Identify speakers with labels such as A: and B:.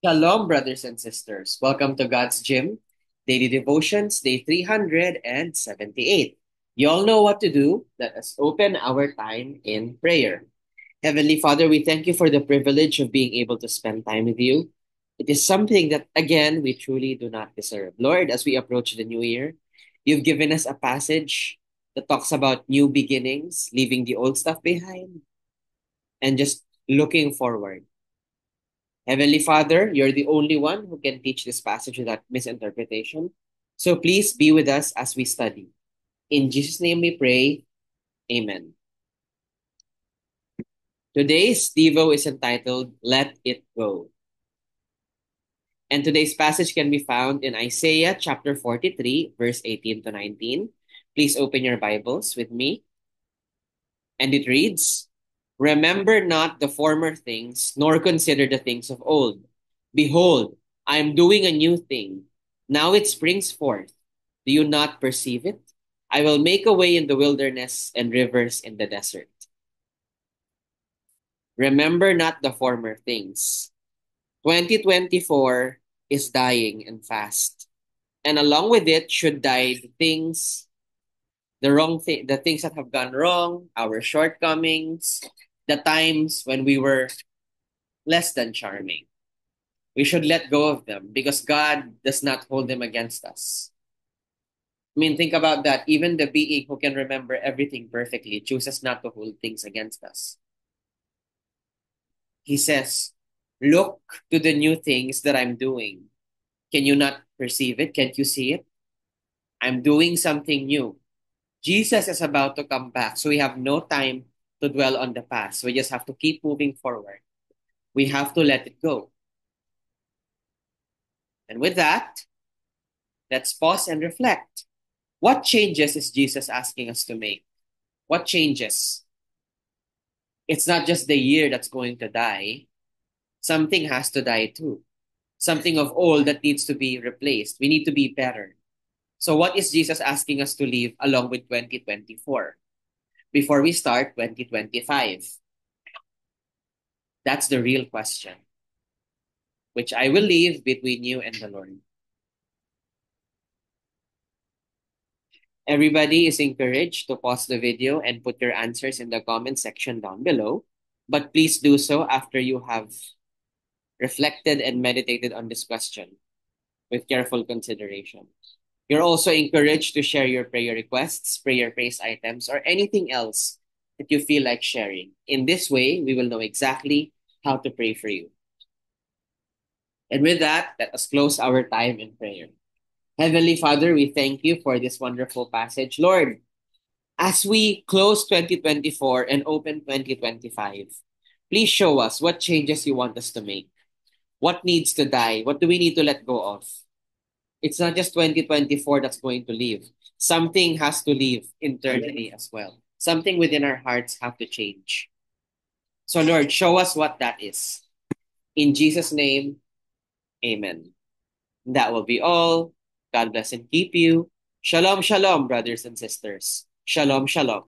A: Shalom, brothers and sisters. Welcome to God's Gym, Daily Devotions, Day 378. You all know what to do. Let us open our time in prayer. Heavenly Father, we thank you for the privilege of being able to spend time with you. It is something that, again, we truly do not deserve. Lord, as we approach the new year, you've given us a passage that talks about new beginnings, leaving the old stuff behind, and just looking forward. Heavenly Father, you're the only one who can teach this passage without misinterpretation. So please be with us as we study. In Jesus' name we pray. Amen. Today's Devo is entitled Let It Go. And today's passage can be found in Isaiah chapter 43, verse 18 to 19. Please open your Bibles with me. And it reads, Remember not the former things, nor consider the things of old. Behold, I am doing a new thing. Now it springs forth. Do you not perceive it? I will make a way in the wilderness and rivers in the desert. Remember not the former things. 2024 is dying and fast. And along with it should die the things that have gone wrong, our shortcomings, the times when we were less than charming. We should let go of them because God does not hold them against us. I mean, think about that. Even the being who can remember everything perfectly chooses not to hold things against us. He says, Look to the new things that I'm doing. Can you not perceive it? Can't you see it? I'm doing something new. Jesus is about to come back, so we have no time to dwell on the past. We just have to keep moving forward. We have to let it go. And with that, let's pause and reflect. What changes is Jesus asking us to make? What changes? It's not just the year that's going to die. Something has to die too. Something of old that needs to be replaced. We need to be better. So what is Jesus asking us to leave along with 2024? Before we start 2025? That's the real question, which I will leave between you and the Lord. Everybody is encouraged to pause the video and put your answers in the comment section down below. But please do so after you have reflected and meditated on this question with careful consideration. You're also encouraged to share your prayer requests, prayer praise items, or anything else that you feel like sharing. In this way, we will know exactly how to pray for you. And with that, let us close our time in prayer. Heavenly Father, we thank you for this wonderful passage. Lord, as we close 2024 and open 2025, please show us what changes you want us to make. What needs to die? What do we need to let go of? It's not just 2024 that's going to leave. Something has to leave internally as well. Something within our hearts have to change. So Lord, show us what that is. In Jesus' name, amen. That will be all. God bless and keep you. Shalom, shalom, brothers and sisters. Shalom, shalom.